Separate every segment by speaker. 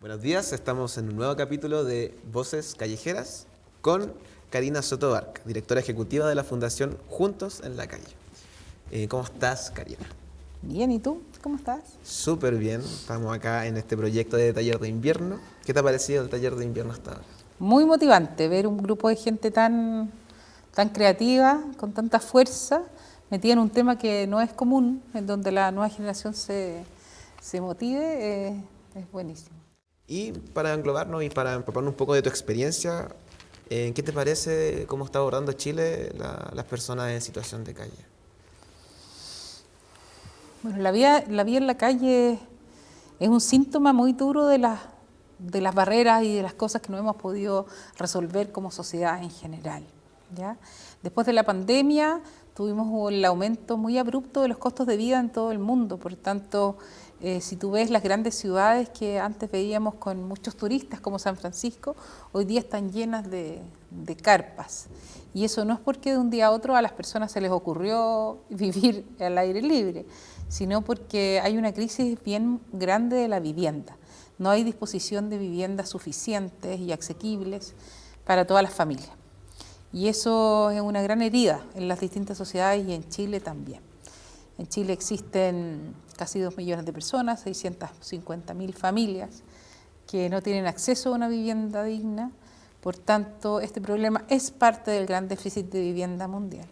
Speaker 1: Buenos días, estamos en un nuevo capítulo de Voces Callejeras con Karina Soto Barca, directora ejecutiva de la Fundación Juntos en la Calle. ¿Cómo estás, Karina?
Speaker 2: Bien, ¿y tú? ¿Cómo estás?
Speaker 1: Súper bien, estamos acá en este proyecto de taller de invierno. ¿Qué te ha parecido el taller de invierno hasta ahora?
Speaker 2: Muy motivante ver un grupo de gente tan creativa, con tanta fuerza, metida en un tema que no es común, en donde la nueva generación se motive, es buenísimo.
Speaker 1: Y para englobarnos y para empaparnos un poco de tu experiencia, ¿qué te parece cómo está abordando Chile las personas en situación de calle?
Speaker 2: Bueno, la vida en la calle es un síntoma muy duro de las barreras y de las cosas que no hemos podido resolver como sociedad en general, ¿ya? Después de la pandemia tuvimos el aumento muy abrupto de los costos de vida en todo el mundo, por tanto, si tú ves las grandes ciudades que antes veíamos con muchos turistas como San Francisco, hoy día están llenas de carpas. Y eso no es porque de un día a otro a las personas se les ocurrió vivir al aire libre, sino porque hay una crisis bien grande de la vivienda. No hay disposición de viviendas suficientes y asequibles para todas las familias. Y eso es una gran herida en las distintas sociedades y en Chile también. En Chile existen casi 2 millones de personas, 650.000 familias que no tienen acceso a una vivienda digna. Por tanto, este problema es parte del gran déficit de vivienda mundial.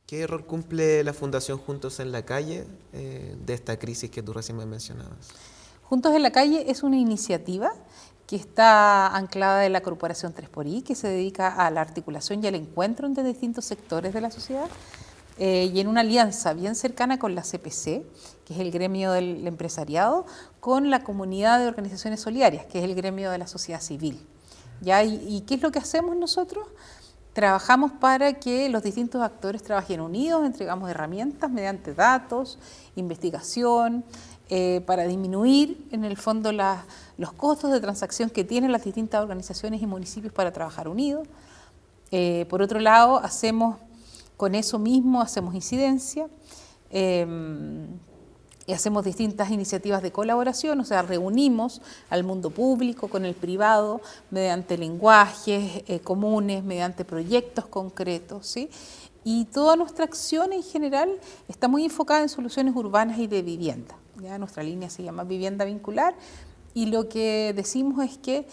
Speaker 1: ¿Qué rol cumple la Fundación Juntos en la Calle de esta crisis que tú recién me mencionabas?
Speaker 2: Juntos en la Calle es una iniciativa que está anclada en la Corporación 3xI, que se dedica a la articulación y al encuentro entre distintos sectores de la sociedad, y en una alianza bien cercana con la CPC, que es el gremio del empresariado, con la comunidad de organizaciones solidarias, que es el gremio de la sociedad civil. ¿Ya? ¿Y qué es lo que hacemos nosotros? Trabajamos para que los distintos actores trabajen unidos, entregamos herramientas mediante datos, investigación, para disminuir en el fondo los costos de transacción que tienen las distintas organizaciones y municipios para trabajar unidos. Por otro lado, con eso mismo hacemos incidencia, y hacemos distintas iniciativas de colaboración, o sea, reunimos al mundo público con el privado mediante lenguajes comunes, mediante proyectos concretos, ¿sí? Y toda nuestra acción en general está muy enfocada en soluciones urbanas y de vivienda. ¿Ya? Nuestra línea se llama Vivienda Vincular y lo que decimos es que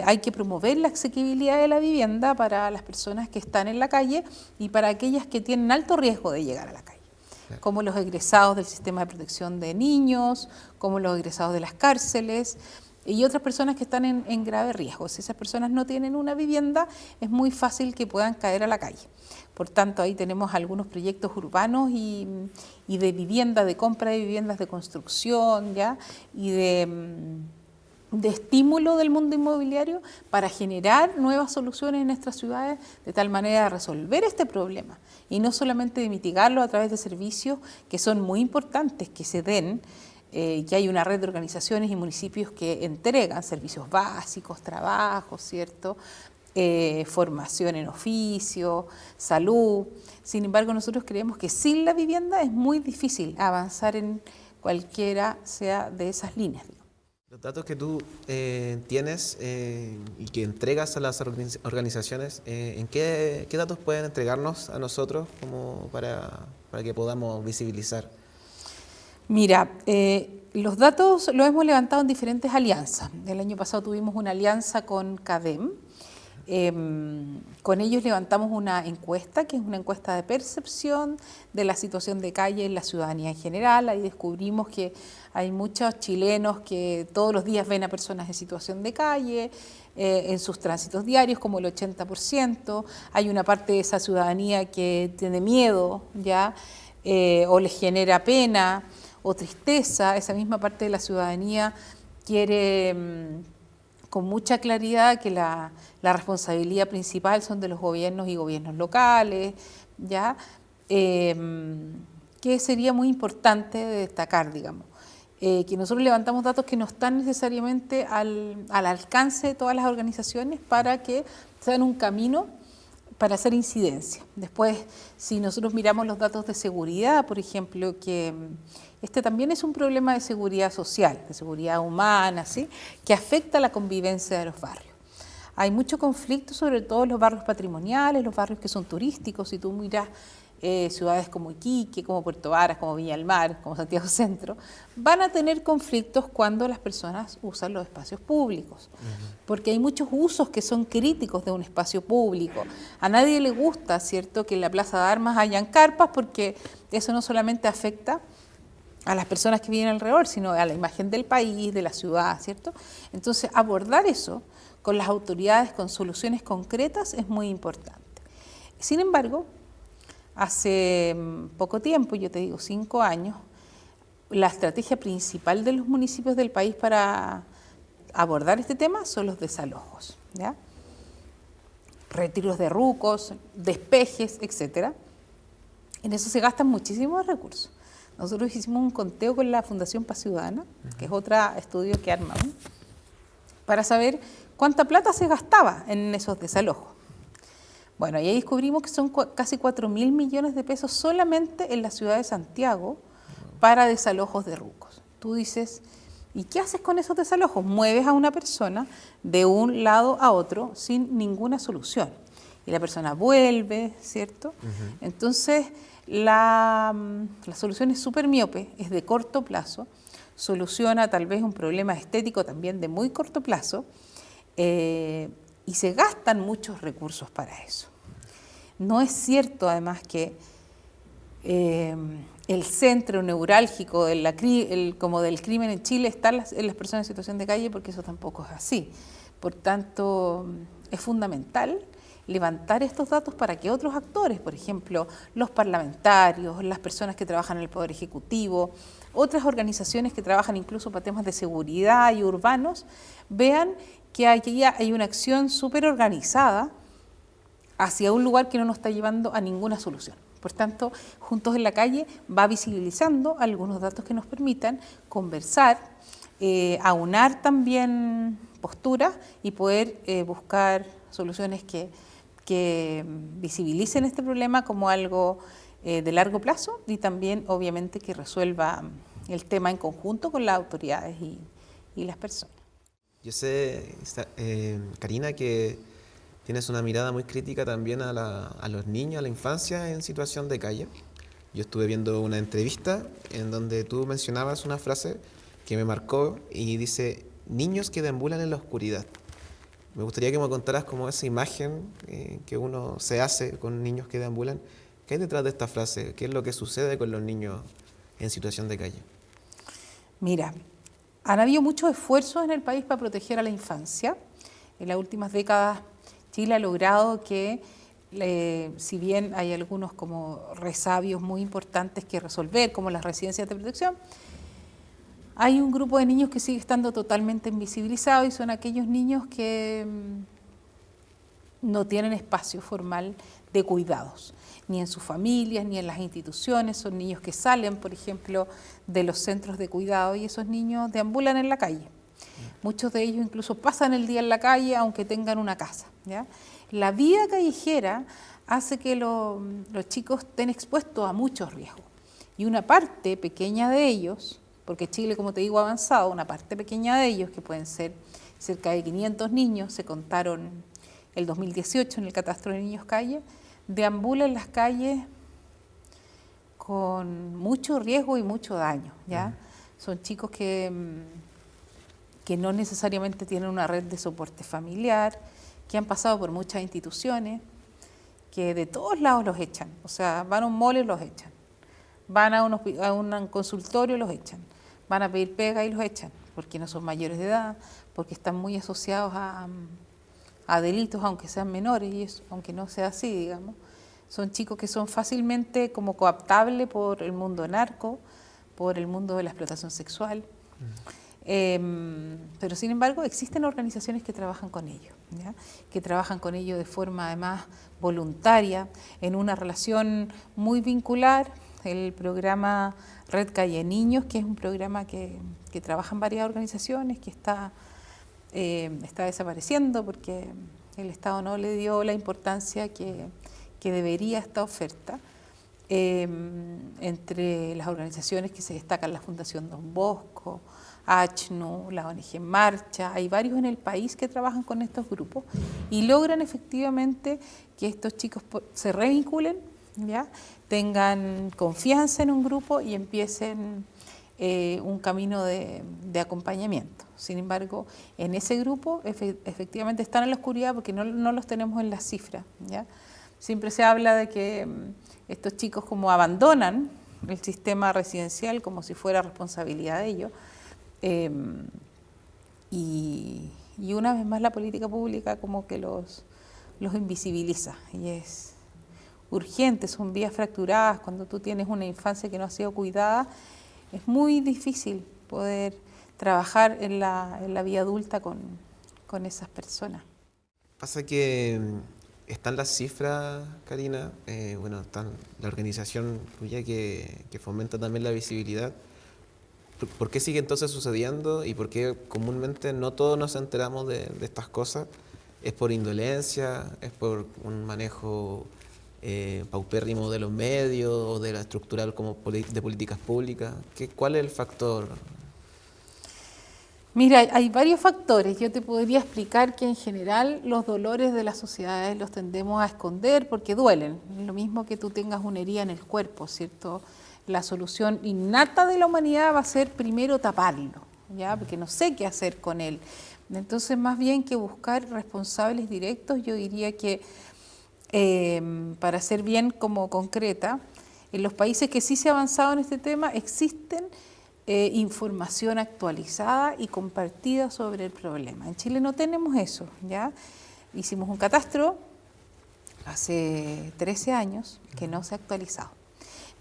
Speaker 2: hay que promover la asequibilidad de la vivienda para las personas que están en la calle y para aquellas que tienen alto riesgo de llegar a la calle, como los egresados del sistema de protección de niños, como los egresados de las cárceles y otras personas que están en grave riesgo. Si esas personas no tienen una vivienda, es muy fácil que puedan caer a la calle. Por tanto, ahí tenemos algunos proyectos urbanos y de vivienda, de compra de viviendas, de construcción, ¿ya? Y de estímulo del mundo inmobiliario para generar nuevas soluciones en nuestras ciudades de tal manera de resolver este problema y no solamente de mitigarlo a través de servicios que son muy importantes que se den, que hay una red de organizaciones y municipios que entregan servicios básicos, trabajos, ¿cierto? Formación en oficio, salud. Sin embargo, nosotros creemos que sin la vivienda es muy difícil avanzar en cualquiera sea de esas líneas.
Speaker 1: Los datos que tú tienes y que entregas a las organizaciones, ¿en qué datos pueden entregarnos a nosotros como para que podamos visibilizar?
Speaker 2: Mira, los datos los hemos levantado en diferentes alianzas. El año pasado tuvimos una alianza con CADEM. Con ellos levantamos una encuesta, que es una encuesta de percepción de la situación de calle en la ciudadanía en general. Ahí descubrimos que hay muchos chilenos que todos los días ven a personas en situación de calle, en sus tránsitos diarios, como el 80%. Hay una parte de esa ciudadanía que tiene miedo, ¿ya? O les genera pena o tristeza. Esa misma parte de la ciudadanía quiere con mucha claridad que la responsabilidad principal son de los gobiernos y gobiernos locales, ¿ya? Que sería muy importante destacar, digamos, que nosotros levantamos datos que no están necesariamente al alcance de todas las organizaciones para que sean un camino para hacer incidencia. Después, si nosotros miramos los datos de seguridad, por ejemplo, que este también es un problema de seguridad social, de seguridad humana, ¿sí?, que afecta la convivencia de los barrios. Hay mucho conflicto, sobre todo en los barrios patrimoniales, los barrios que son turísticos. Si tú miras ciudades como Iquique, como Puerto Varas, como Viña del Mar, como Santiago Centro, van a tener conflictos cuando las personas usan los espacios públicos, porque hay muchos usos que son críticos de un espacio público. A nadie le gusta, ¿cierto?, que en la Plaza de Armas hayan carpas, porque eso no solamente afecta a las personas que viven alrededor, sino a la imagen del país, de la ciudad, ¿cierto? Entonces, abordar eso con las autoridades, con soluciones concretas, es muy importante. Sin embargo, hace poco tiempo, yo te digo 5 años, la estrategia principal de los municipios del país para abordar este tema son los desalojos, ¿ya? Retiros de rucos, despejes, etcétera. En eso se gastan muchísimos recursos. Nosotros hicimos un conteo con la Fundación Paz Ciudadana, que es otro estudio que armamos, para saber cuánta plata se gastaba en esos desalojos. Bueno, y ahí descubrimos que son casi 4.000 millones de pesos solamente en la ciudad de Santiago para desalojos de rucos. Tú dices, ¿y qué haces con esos desalojos? Mueves a una persona de un lado a otro sin ninguna solución. Y la persona vuelve, ¿cierto? Entonces, la solución es súper miope, es de corto plazo, soluciona tal vez un problema estético también de muy corto plazo, y se gastan muchos recursos para eso. No es cierto, además, que el centro neurálgico como del crimen en Chile está en las personas en situación de calle, porque eso tampoco es así. Por tanto, es fundamental levantar estos datos para que otros actores, por ejemplo, los parlamentarios, las personas que trabajan en el Poder Ejecutivo, otras organizaciones que trabajan incluso para temas de seguridad y urbanos, vean que hay una acción súper organizada hacia un lugar que no nos está llevando a ninguna solución. Por tanto, Juntos en la Calle va visibilizando algunos datos que nos permitan conversar, aunar también posturas y poder buscar soluciones que visibilicen este problema como algo de largo plazo y también, obviamente, que resuelva el tema en conjunto con las autoridades y las personas.
Speaker 1: Yo sé, Karina, que tienes una mirada muy crítica también a los niños, a la infancia en situación de calle. Yo estuve viendo una entrevista en donde tú mencionabas una frase que me marcó y dice, niños que deambulan en la oscuridad. Me gustaría que me contaras como esa imagen que uno se hace con niños que deambulan. ¿Qué hay detrás de esta frase? ¿Qué es lo que sucede con los niños en situación de calle?
Speaker 2: Mira, han habido muchos esfuerzos en el país para proteger a la infancia. En las últimas décadas Chile ha logrado que, si bien hay algunos como resabios muy importantes que resolver, como las residencias de protección, hay un grupo de niños que sigue estando totalmente invisibilizado y son aquellos niños que no tienen espacio formal de cuidados, ni en sus familias, ni en las instituciones. Son niños que salen, por ejemplo, de los centros de cuidado y esos niños deambulan en la calle. Muchos de ellos incluso pasan el día en la calle aunque tengan una casa, ¿ya? La vida callejera hace que los chicos estén expuestos a muchos riesgos y una parte pequeña de ellos, porque Chile, como te digo, ha avanzado, una parte pequeña de ellos, que pueden ser cerca de 500 niños, se contaron el 2018 en el catastro de niños calle, deambulan en las calles con mucho riesgo y mucho daño, ¿ya? Son chicos que no necesariamente tienen una red de soporte familiar, que han pasado por muchas instituciones, que de todos lados los echan. O sea, van a un mall y los echan, van a un consultorio y los echan, van a pedir pega y los echan, porque no son mayores de edad, porque están muy asociados a delitos, aunque sean menores, y eso, aunque no sea así, digamos. Son chicos que son fácilmente como coaptables por el mundo narco, por el mundo de la explotación sexual. Pero sin embargo existen organizaciones que trabajan con ellos, ¿ya? Que trabajan con ellos de forma además voluntaria, en una relación muy vincular. El programa Red Calle Niños, que es un programa que trabajan varias organizaciones, que está desapareciendo porque El Estado no le dio la importancia que debería a esta oferta. Entre las organizaciones que se destacan, la Fundación Don Bosco, ACNUR, la ONG En Marcha, hay varios en el país que trabajan con estos grupos y logran efectivamente que estos chicos se revinculen, ¿ya? Tengan confianza en un grupo y empiecen un camino de acompañamiento. Sin embargo, en ese grupo efectivamente están en la oscuridad porque no los tenemos en las cifras, ¿ya? Siempre se habla de que estos chicos como abandonan el sistema residencial como si fuera responsabilidad de ellos, y una vez más la política pública como que los invisibiliza, y es urgente, son vías fracturadas. Cuando tú tienes una infancia que no ha sido cuidada, es muy difícil poder trabajar en la vida adulta con esas personas.
Speaker 1: Pasa que están las cifras, Karina, bueno, está la organización tuya que fomenta también la visibilidad. ¿Por qué sigue entonces sucediendo y por qué comúnmente no todos nos enteramos de estas cosas? ¿Es por indolencia? ¿Es por un manejo paupérrimo de los medios o de la estructural como de políticas públicas? ¿Cuál es el factor?
Speaker 2: Mira, hay varios factores. Yo te podría explicar que en general los dolores de las sociedades los tendemos a esconder porque duelen. Lo mismo que tú tengas una herida en el cuerpo, ¿cierto? La solución innata de la humanidad va a ser primero taparlo, ¿ya? Porque no sé qué hacer con él. Entonces, más bien que buscar responsables directos, yo diría que, para ser bien como concreta, en los países que sí se ha avanzado en este tema, existen información actualizada y compartida sobre el problema. En Chile no tenemos eso, ¿ya? Hicimos un catastro hace 13 años que no se ha actualizado.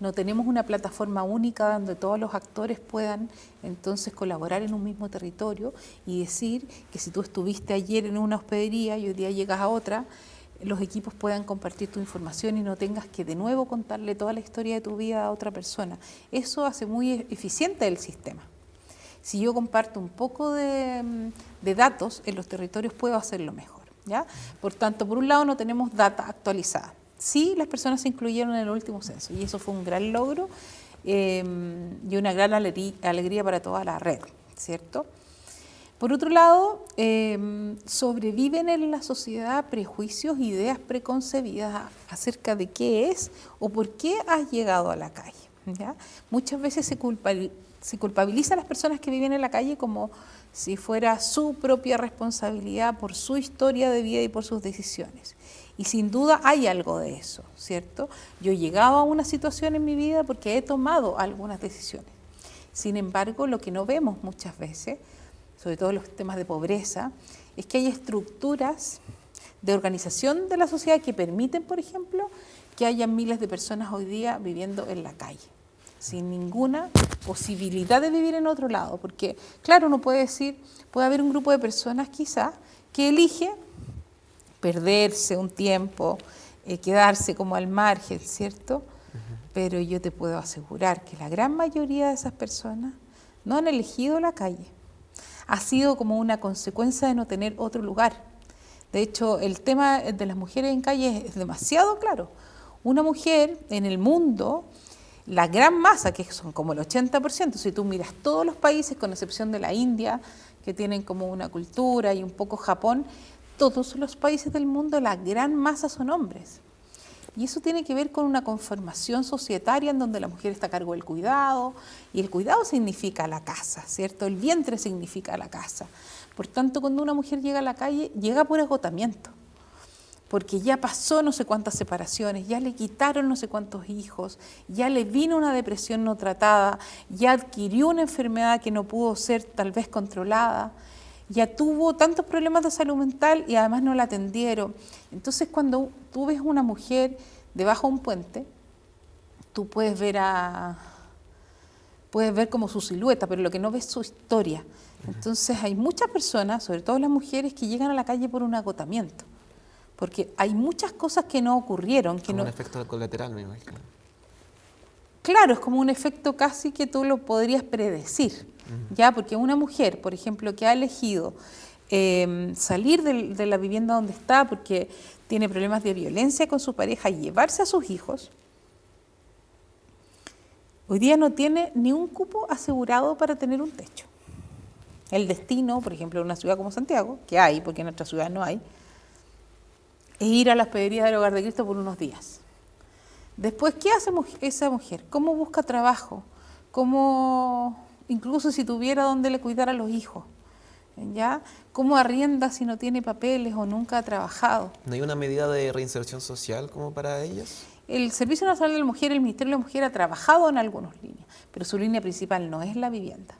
Speaker 2: No tenemos una plataforma única donde todos los actores puedan entonces colaborar en un mismo territorio y decir que si tú estuviste ayer en una hospedería y hoy día llegas a otra, los equipos puedan compartir tu información y no tengas que de nuevo contarle toda la historia de tu vida a otra persona. Eso hace muy eficiente el sistema. Si yo comparto un poco de datos en los territorios, puedo hacerlo mejor, ¿ya? Por tanto, por un lado no tenemos data actualizada. Sí, las personas se incluyeron en el último censo y eso fue un gran logro y una gran alegría para toda la red, ¿cierto? Por otro lado, sobreviven en la sociedad prejuicios, ideas preconcebidas acerca de qué es o por qué has llegado a la calle, ¿ya? Muchas veces se culpabiliza a las personas que viven en la calle como si fuera su propia responsabilidad por su historia de vida y por sus decisiones. Y sin duda hay algo de eso, ¿cierto? Yo he llegado a una situación en mi vida porque he tomado algunas decisiones. Sin embargo, lo que no vemos muchas veces, sobre todo en los temas de pobreza, es que hay estructuras de organización de la sociedad que permiten, por ejemplo, que haya miles de personas hoy día viviendo en la calle, sin ninguna posibilidad de vivir en otro lado. Porque, claro, uno puede decir, puede haber un grupo de personas quizás que elige perderse un tiempo, quedarse como al margen, ¿cierto? Pero yo te puedo asegurar que la gran mayoría de esas personas no han elegido la calle. Ha sido como una consecuencia de no tener otro lugar. De hecho, el tema de las mujeres en calle es demasiado claro. Una mujer en el mundo, la gran masa, que son como el 80%, si tú miras todos los países, con excepción de la India, que tienen como una cultura, y un poco Japón, todos los países del mundo, la gran masa son hombres. Y eso tiene que ver con una conformación societaria en donde la mujer está a cargo del cuidado, y el cuidado significa la casa, ¿cierto? El vientre significa la casa. Por tanto, cuando una mujer llega a la calle, llega por agotamiento, porque ya pasó no sé cuántas separaciones, ya le quitaron no sé cuántos hijos, ya le vino una depresión no tratada, ya adquirió una enfermedad que no pudo ser tal vez controlada, ya tuvo tantos problemas de salud mental y además no la atendieron. Entonces, cuando tú ves una mujer debajo de un puente, tú puedes ver como su silueta, pero lo que no ves es su historia. Entonces, hay muchas personas, sobre todo las mujeres, que llegan a la calle por un agotamiento, porque hay muchas cosas que no ocurrieron.
Speaker 1: Como un efecto colateral, me imagino.
Speaker 2: Claro, es como un efecto casi que tú lo podrías predecir, ¿ya? Porque una mujer, por ejemplo, que ha elegido salir de la vivienda donde está porque tiene problemas de violencia con su pareja y llevarse a sus hijos, hoy día no tiene ni un cupo asegurado para tener un techo. El destino, por ejemplo, en una ciudad como Santiago, que hay, porque en otras ciudades no hay, es ir a la hospedería del Hogar de Cristo por unos días. Después, ¿qué hace esa mujer? ¿Cómo busca trabajo? ¿Cómo, incluso si tuviera donde le cuidar a los hijos? ¿Ya? ¿Cómo arrienda si no tiene papeles o nunca ha trabajado?
Speaker 1: ¿No hay una medida de reinserción social como para ellas?
Speaker 2: El Servicio Nacional de la Mujer, el Ministerio de la Mujer ha trabajado en algunas líneas, pero su línea principal no es la vivienda.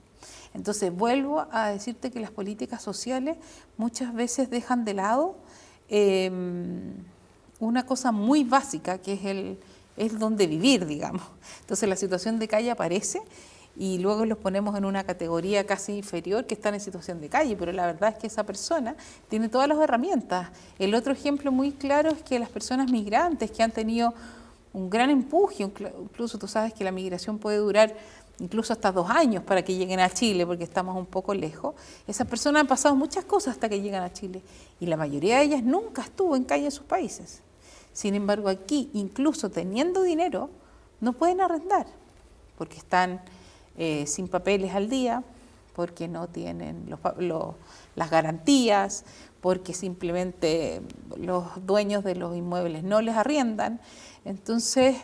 Speaker 2: Entonces, vuelvo a decirte que las políticas sociales muchas veces dejan de lado una cosa muy básica, que es donde vivir, digamos. Entonces, la situación de calle aparece y luego los ponemos en una categoría casi inferior que están en situación de calle, pero la verdad es que esa persona tiene todas las herramientas. El otro ejemplo muy claro es que las personas migrantes que han tenido un gran empuje, incluso tú sabes que la migración puede durar incluso hasta 2 años para que lleguen a Chile, porque estamos un poco lejos. Esas personas han pasado muchas cosas hasta que llegan a Chile y la mayoría de ellas nunca estuvo en calle en sus países. Sin embargo, aquí, incluso teniendo dinero, no pueden arrendar, porque están sin papeles al día, porque no tienen las garantías, porque simplemente los dueños de los inmuebles no les arriendan. Entonces,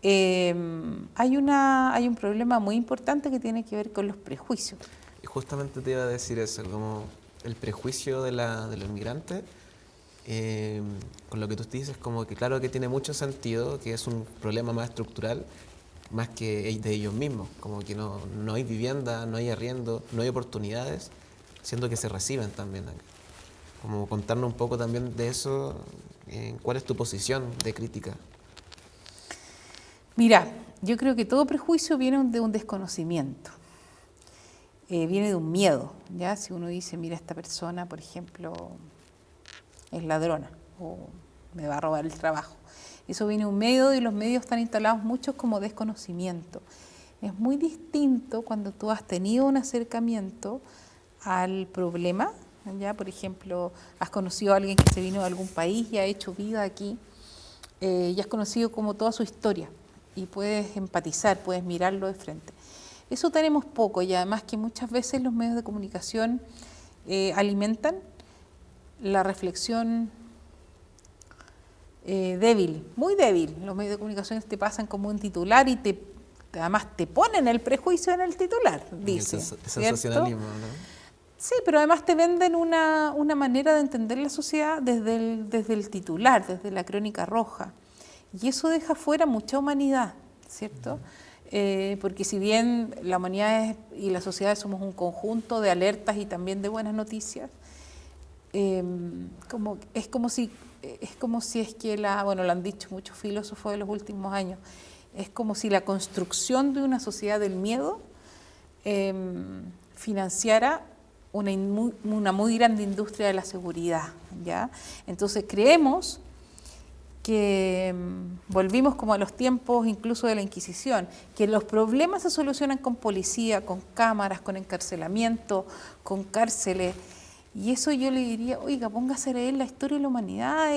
Speaker 2: hay un problema muy importante que tiene que ver con los prejuicios.
Speaker 1: Y justamente te iba a decir eso, como el prejuicio de los inmigrantes, con lo que tú dices, como que claro que tiene mucho sentido, que es un problema más estructural, más que de ellos mismos, como que no hay vivienda, no hay arriendo, no hay oportunidades, siendo que se reciben también acá. Como contarnos un poco también de eso, ¿cuál es tu posición de crítica?
Speaker 2: Mira, yo creo que todo prejuicio viene de un desconocimiento, viene de un miedo, ¿ya? Si uno dice, mira, esta persona, por ejemplo, es ladrona o me va a robar el trabajo. Eso viene de un medio y los medios están instalados muchos como desconocimiento. Es muy distinto cuando tú has tenido un acercamiento al problema, ¿ya? Por ejemplo, has conocido a alguien que se vino de algún país y ha hecho vida aquí, y has conocido como toda su historia y puedes empatizar, puedes mirarlo de frente. Eso tenemos poco y además que muchas veces los medios de comunicación alimentan la reflexión débil, muy débil. Los medios de comunicación te pasan como un titular y además te ponen el prejuicio en el titular, dice.
Speaker 1: El sensacionalismo, ¿no?
Speaker 2: Sí, pero además te venden una manera de entender la sociedad desde el titular, desde la crónica roja. Y eso deja fuera mucha humanidad, ¿cierto? Porque si bien la humanidad y la sociedad somos un conjunto de alertas y también de buenas noticias, es como si es que bueno, lo han dicho muchos filósofos de los últimos años, es como si la construcción de una sociedad del miedo financiara una muy grande industria de la seguridad, ¿ya? Entonces creemos que volvimos como a los tiempos incluso de la Inquisición, que los problemas se solucionan con policía, con cámaras, con encarcelamiento, con cárceles. Y eso yo le diría, oiga, póngase a leer la historia de la humanidad,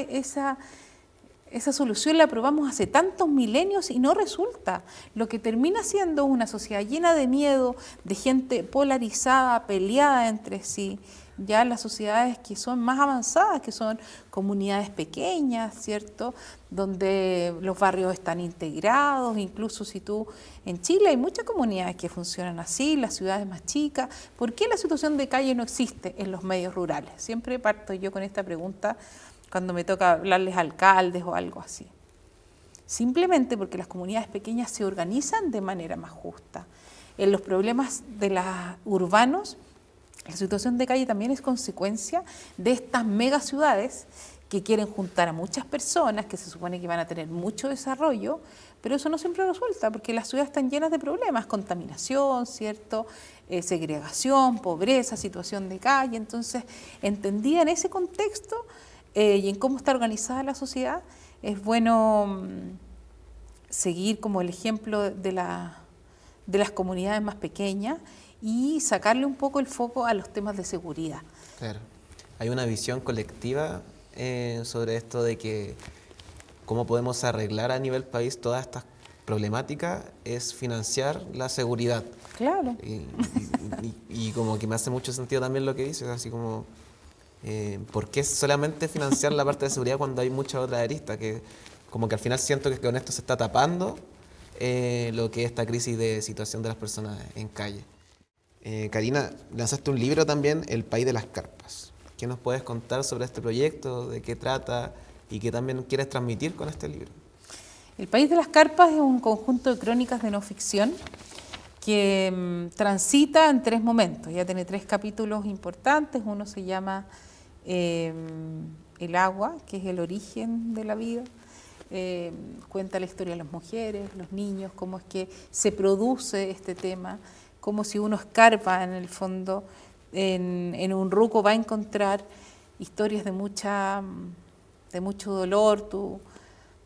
Speaker 2: esa solución la probamos hace tantos milenios y no resulta. Lo que termina siendo una sociedad llena de miedo, de gente polarizada, peleada entre sí. Ya las sociedades que son más avanzadas, que son comunidades pequeñas, ¿cierto? Donde los barrios están integrados, incluso si tú, en Chile hay muchas comunidades que funcionan así, las ciudades más chicas. ¿Por qué la situación de calle no existe en los medios rurales? Siempre parto yo con esta pregunta cuando me toca hablarles a alcaldes o algo así. Simplemente porque las comunidades pequeñas se organizan de manera más justa. En los problemas de los urbanos, la situación de calle también es consecuencia de estas megaciudades que quieren juntar a muchas personas, que se supone que van a tener mucho desarrollo, pero eso no siempre resulta, porque las ciudades están llenas de problemas, contaminación, ¿cierto? Segregación, pobreza, situación de calle. Entonces, entendida en ese contexto y en cómo está organizada la sociedad, es bueno seguir como el ejemplo de las comunidades más pequeñas y sacarle un poco el foco a los temas de seguridad.
Speaker 1: Claro. hay una visión colectiva sobre esto de que cómo podemos arreglar a nivel país todas estas problemáticas es financiar la seguridad.
Speaker 2: Claro.
Speaker 1: Y como que me hace mucho sentido también lo que dices, así como, ¿por qué solamente financiar la parte de seguridad cuando hay muchas otras aristas? Que como que al final siento que con esto se está tapando lo que es esta crisis de situación de las personas en calle. Karina, lanzaste un libro también, El País de las Carpas. ¿Qué nos puedes contar sobre este proyecto, de qué trata y qué también quieres transmitir con este libro?
Speaker 2: El País de las Carpas es un conjunto de crónicas de no ficción que transita en 3 momentos. Ya tiene 3 capítulos importantes. Uno se llama El agua, que es el origen de la vida. Cuenta la historia de las mujeres, los niños, cómo es que se produce este tema, cómo si uno escarpa en el fondo en un ruco va a encontrar historias de mucho dolor. Tú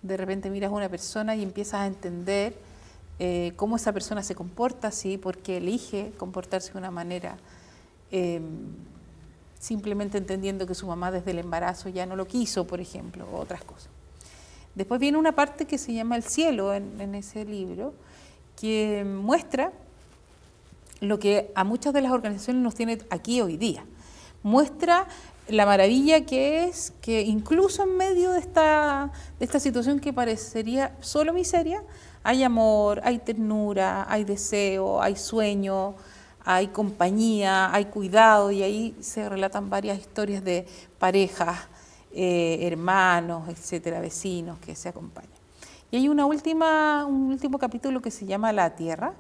Speaker 2: de repente miras a una persona y empiezas a entender cómo esa persona se comporta así, porque elige comportarse de una manera, simplemente entendiendo que su mamá desde el embarazo ya no lo quiso, por ejemplo, o otras cosas. Después viene una parte que se llama El cielo en ese libro, que muestra lo que a muchas de las organizaciones nos tiene aquí hoy día. Muestra la maravilla que es que incluso en medio de esta situación que parecería solo miseria, hay amor, hay ternura, hay deseo, hay sueño, hay compañía, hay cuidado, y ahí se relatan varias historias de parejas, hermanos, etcétera, vecinos que se acompañan. Y hay un último capítulo que se llama La Tierra,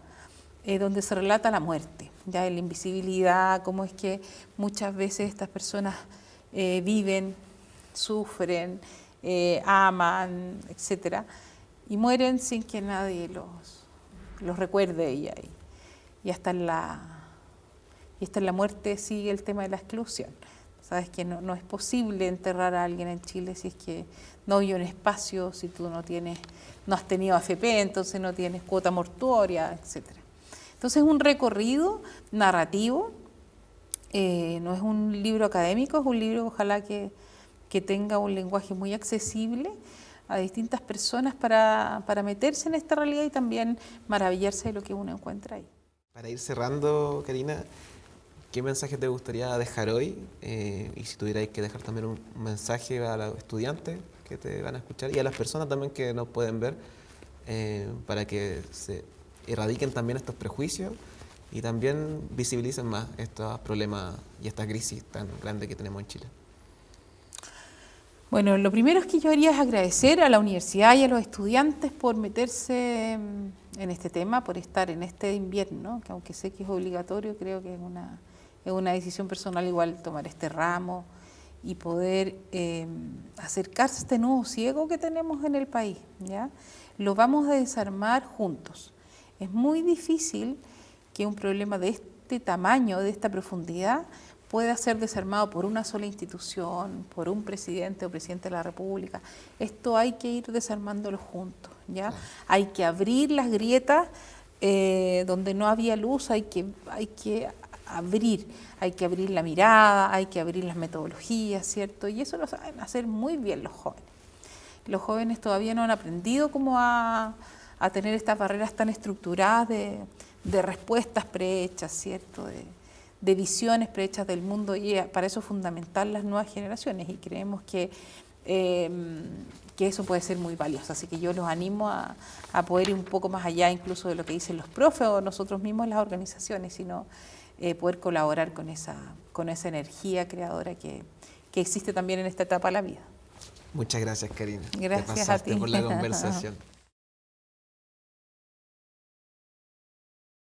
Speaker 2: donde se relata la muerte, ya la invisibilidad, cómo es que muchas veces estas personas viven, sufren, aman, etcétera, y mueren sin que nadie los recuerde, y hasta en la muerte sigue el tema de la exclusión. Sabes que no es posible enterrar a alguien en Chile si es que no hay un espacio, si tú no has tenido AFP, entonces no tienes cuota mortuoria, etcétera. Entonces es un recorrido narrativo, no es un libro académico, es un libro ojalá que tenga un lenguaje muy accesible a distintas personas para meterse en esta realidad y también maravillarse de lo que uno encuentra ahí.
Speaker 1: Para ir cerrando, Karina, ¿qué mensaje te gustaría dejar hoy? Y si tuvierais que dejar también un mensaje a los estudiantes que te van a escuchar y a las personas también que nos pueden ver, para que se erradiquen también estos prejuicios y también visibilicen más estos problemas y esta crisis tan grande que tenemos en Chile.
Speaker 2: Bueno, lo primero que yo haría es agradecer a la universidad y a los estudiantes por meterse en este tema, por estar en este invierno, que aunque sé que es obligatorio, creo que es una decisión personal igual tomar este ramo y poder acercarse a este nudo ciego que tenemos en el país, ¿ya? Lo vamos a desarmar juntos. Es muy difícil que un problema de este tamaño, de esta profundidad, pueda ser desarmado por una sola institución, por un presidente o presidente de la República. Esto hay que ir desarmándolo juntos, ¿ya? Sí. Hay que abrir las grietas donde no había luz, hay que abrir la mirada, hay que abrir las metodologías, ¿cierto? Y eso lo saben hacer muy bien los jóvenes. Los jóvenes todavía no han aprendido cómo a tener estas barreras tan estructuradas de respuestas prehechas, ¿cierto? De visiones prehechas del mundo, y para eso es fundamental las nuevas generaciones, y creemos que eso puede ser muy valioso. Así que yo los animo a poder ir un poco más allá incluso de lo que dicen los profes o nosotros mismos las organizaciones, sino poder colaborar con esa energía creadora que existe también en esta etapa de la vida.
Speaker 1: Muchas gracias, Karina.
Speaker 2: Gracias
Speaker 1: Te pasaste
Speaker 2: a ti
Speaker 1: por la conversación.